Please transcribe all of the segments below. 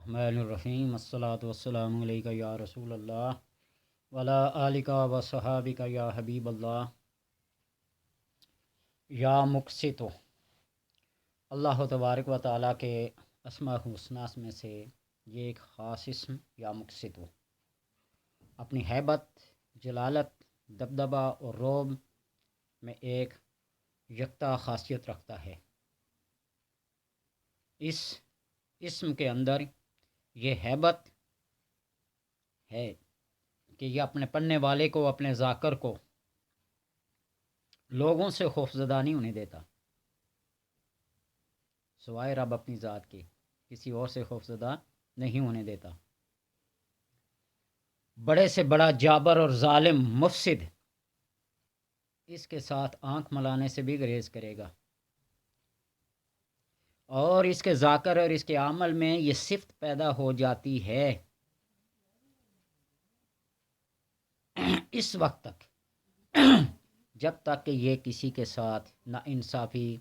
الرحمن الرحیم الصلاۃ والسلام علیکہ یا رسول اللہ وعلی آلکہ و صحابکہ یا حبیب اللہ یا مقسط اللہ تبارک و تعالیٰ کے اسماء الحسنی میں سے یہ ایک خاص اسم یا مقسط اپنی ہیبت، جلالت، دبدبہ اور رعب میں ایک یکتا خاصیت رکھتا ہے۔ اس اسم کے اندر یہ ہیبت ہے کہ یہ اپنے پڑھنے والے کو، اپنے ذاکر کو لوگوں سے خوفزدہ نہیں ہونے دیتا، سوائے رب اپنی ذات کے کسی اور سے خوفزدہ نہیں ہونے دیتا۔ بڑے سے بڑا جابر اور ظالم مفسد اس کے ساتھ آنکھ ملانے سے بھی گریز کرے گا، اور اس کے ذاکر اور اس کے عمل میں یہ صفت پیدا ہو جاتی ہے اس وقت تک جب تک کہ یہ کسی کے ساتھ نا انصافی،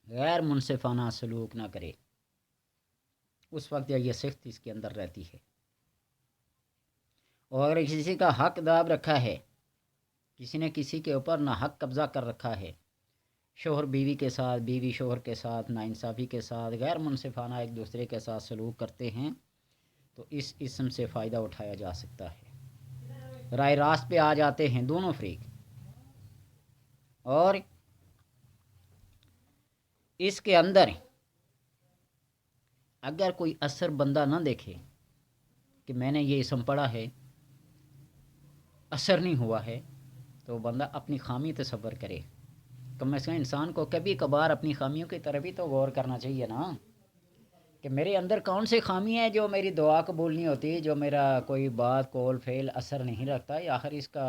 غیر منصفانہ سلوک نہ کرے، اس وقت یہ صفت اس کے اندر رہتی ہے۔ اور کسی کا حق داب رکھا ہے، کسی نے کسی کے اوپر نہ حق قبضہ کر رکھا ہے، شوہر بیوی کے ساتھ، بیوی شوہر کے ساتھ نا انصافی کے ساتھ، غیر منصفانہ ایک دوسرے کے ساتھ سلوک کرتے ہیں، تو اس اسم سے فائدہ اٹھایا جا سکتا ہے، رائے راست پہ آ جاتے ہیں دونوں فریق۔ اور اس کے اندر اگر کوئی اثر بندہ نہ دیکھے کہ میں نے یہ اسم پڑھا ہے، اثر نہیں ہوا ہے، تو بندہ اپنی خامی تصور کرے۔ کم از کم انسان کو کبھی کبھار اپنی خامیوں کی طرف بھی تو غور کرنا چاہیے نا، کہ میرے اندر کون سی خامی ہے جو میری دعا قبول نہیں ہوتی، جو میرا کوئی بات قول فعل اثر نہیں رکھتا، یا آخر اس کا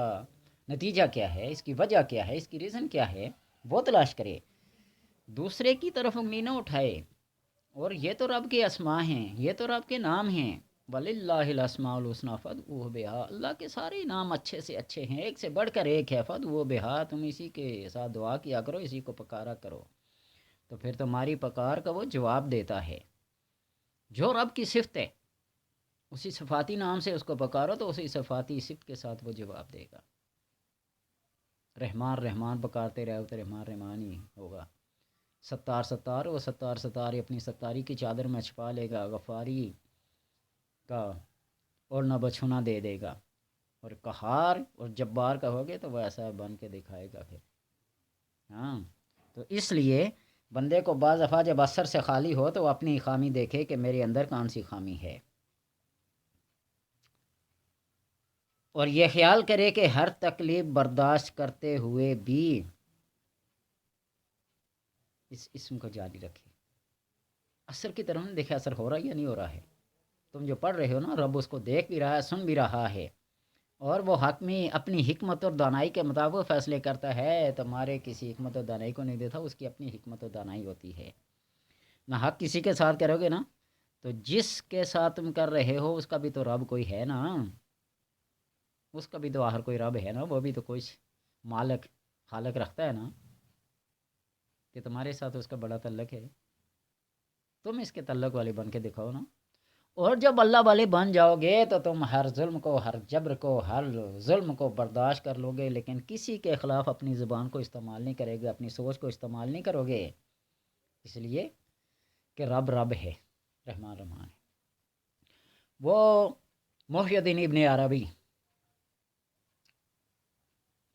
نتیجہ کیا ہے، اس کی وجہ کیا ہے، اس کی ریزن کیا ہے، وہ تلاش کرے، دوسرے کی طرف انگلی نہ اٹھائے۔ اور یہ تو رب کے اسماء ہیں، یہ تو رب کے نام ہیں، وَلِلَّهِ الْأَسْمَاءُ الْحُسْنَىٰ فَادْعُوهُ بِهَا، اللہ کے سارے نام اچھے سے اچھے ہیں، ایک سے بڑھ کر ایک ہے، فَادْعُوهُ بِهَا، تم اسی کے ساتھ دعا کیا کرو، اسی کو پکارا کرو، تو پھر تمہاری پکار کا وہ جواب دیتا ہے۔ جو رب کی صفت ہے، اسی صفاتی نام سے اس کو پکارو تو اسی صفاتی صفت کے ساتھ وہ جواب دے گا۔ رحمان رحمان پکارتے رہو تو رحمان رحمان ہی ہوگا، ستار ستار، وہ ستار ستار اپنی ستاری کی چادر میں چھپا لے گا، غفاری کا اور نہ بچھونا دے دے گا، اور قہار اور جبار کا ہوگے تو وہ ایسا بن کے دکھائے گا پھر۔ ہاں، تو اس لیے بندے کو بعض دفعہ جب اثر سے خالی ہو تو وہ اپنی خامی دیکھے کہ میرے اندر کون سی خامی ہے، اور یہ خیال کرے کہ ہر تکلیف برداشت کرتے ہوئے بھی اس اسم کو جاری رکھے۔ اثر کی طرف نہیں دیکھے اثر ہو رہا ہے یا نہیں ہو رہا ہے، تم جو پڑھ رہے ہو نا، رب اس کو دیکھ بھی رہا ہے، سن بھی رہا ہے، اور وہ حکمی اپنی حکمت اور دانائی کے مطابق فیصلے کرتا ہے، تمہارے کسی حکمت اور دانائی کو نہیں دیتا، اس کی اپنی حکمت اور دانائی ہوتی ہے۔ نہ حق کسی کے ساتھ کرو گے نا، تو جس کے ساتھ تم کر رہے ہو اس کا بھی تو رب کوئی ہے نا، اس کا بھی تو آخر کوئی رب ہے نا، وہ بھی تو کوئی مالک خالق رکھتا ہے نا، کہ تمہارے ساتھ اس کا بڑا تعلق ہے، تم اس کے تعلق والے بن کے دکھاؤ نا۔ اور جب اللہ والے بن جاؤ گے تو تم ہر ظلم کو، ہر جبر کو، ہر ظلم کو برداشت کر لو گے، لیکن کسی کے خلاف اپنی زبان کو استعمال نہیں کرے گے، اپنی سوچ کو استعمال نہیں کرو گے، اس لیے کہ رب رب ہے، رحمان رحمان ہے۔ وہ محی الدین ابن عربی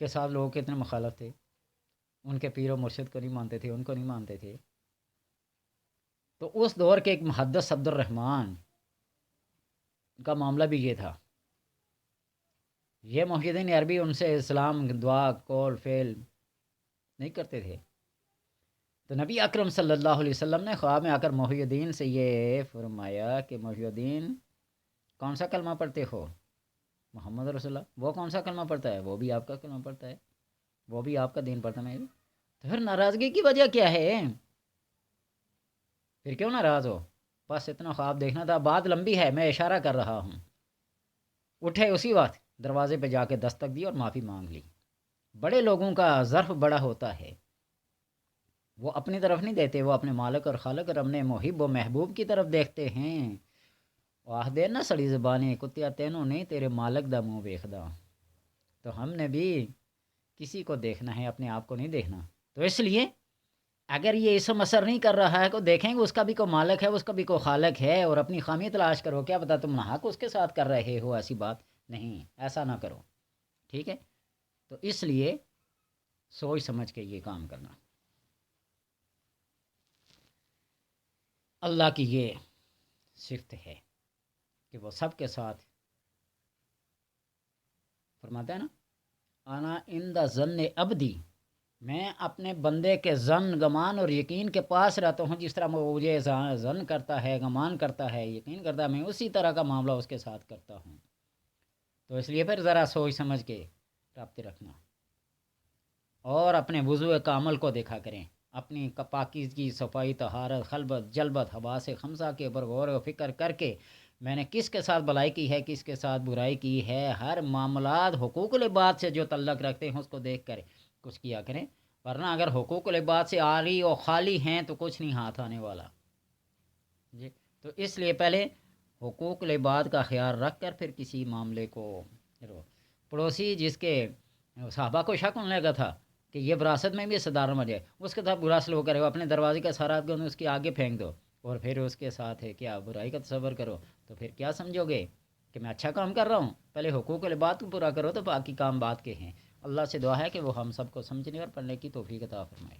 کے ساتھ لوگ کتنے مخالف تھے، ان کے پیر و مرشد کو نہیں مانتے تھے، ان کو نہیں مانتے تھے، تو اس دور کے ایک محدث عبد الرحمن کا معاملہ بھی یہ تھا، یہ محی الدین عربی ان سے اسلام دعا قول فعل نہیں کرتے تھے، تو نبی اکرم صلی اللہ علیہ وسلم نے خواب میں آ کر محی الدین سے یہ فرمایا کہ محی الدین کون سا کلمہ پڑھتے ہو؟ محمد رسول اللہ۔ وہ کون سا کلمہ پڑھتا ہے؟ وہ بھی آپ کا کلمہ پڑھتا ہے، وہ بھی آپ کا دین پڑھتا ہے، میں بھی۔ تو پھر ناراضگی کی وجہ کیا ہے؟ پھر کیوں ناراض ہو؟ بس اتنا خواب دیکھنا تھا، بات لمبی ہے، میں اشارہ کر رہا ہوں۔ اٹھے اسی وقت دروازے پہ جا کے دستک دی اور معافی مانگ لی۔ بڑے لوگوں کا ظرف بڑا ہوتا ہے، وہ اپنی طرف نہیں دیتے، وہ اپنے مالک اور خالق اور اپنے محب و محبوب کی طرف دیکھتے ہیں، وہ آخدے نا سڑی زبانی کتیا تینوں نہیں تیرے مالک دا منہ ویکھدا، تو ہم نے بھی کسی کو دیکھنا ہے، اپنے آپ کو نہیں دیکھنا۔ تو اس لیے اگر یہ اسم اثر نہیں کر رہا ہے تو دیکھیں گے اس کا بھی کوئی مالک ہے، اس کا بھی کوئی خالق ہے، اور اپنی خامی تلاش کرو، کیا پتہ تم ناحق اس کے ساتھ کر رہے ہو، ایسی بات نہیں، ایسا نہ کرو، ٹھیک ہے؟ تو اس لیے سوچ سمجھ کے یہ کام کرنا۔ اللہ کی یہ صفت ہے کہ وہ سب کے ساتھ فرماتا ہے نا، انا عند ظن عبدی، میں اپنے بندے کے ظن، گمان اور یقین کے پاس رہتا ہوں، جس طرح وہ مجھے ظن کرتا ہے، گمان کرتا ہے، یقین کرتا ہے، میں اسی طرح کا معاملہ اس کے ساتھ کرتا ہوں۔ تو اس لیے پھر ذرا سوچ سمجھ کے رابطے رکھنا، اور اپنے وضو کامل کو دیکھا کریں، اپنی پاکیزگی، صفائی، طہارت، خلبت، جلبت، حواس خمسہ کے اوپر غور و فکر کر کے میں نے کس کے ساتھ بھلائی کی ہے، کس کے ساتھ برائی کی ہے، ہر معاملات حقوق العباد سے جو تعلق رکھتے ہیں اس کو دیکھ کر کچھ کیا کریں، ورنہ اگر حقوق العباد سے عاری اور خالی ہیں تو کچھ نہیں ہاتھ آنے والا جی۔ تو اس لیے پہلے حقوق العباد کا خیال رکھ کر پھر کسی معاملے کو پڑوسی جس کے صحابہ کو شک ہونے لگا تھا کہ یہ وراثت میں بھی صدار بن جائے، اس کے ساتھ برا سلوک کرے، اپنے دروازے کا سارا گند اس کے آگے پھینک دو، اور پھر اس کے ساتھ ہے کیا برائی کا تصور کرو، تو پھر کیا سمجھو گے کہ میں اچھا کام کر رہا ہوں؟ پہلے حقوق العباد کو پورا کرو تو باقی کام بات کے ہیں۔ اللہ سے دعا ہے کہ وہ ہم سب کو سمجھنے اور پڑھنے کی توفیق عطا فرمائے۔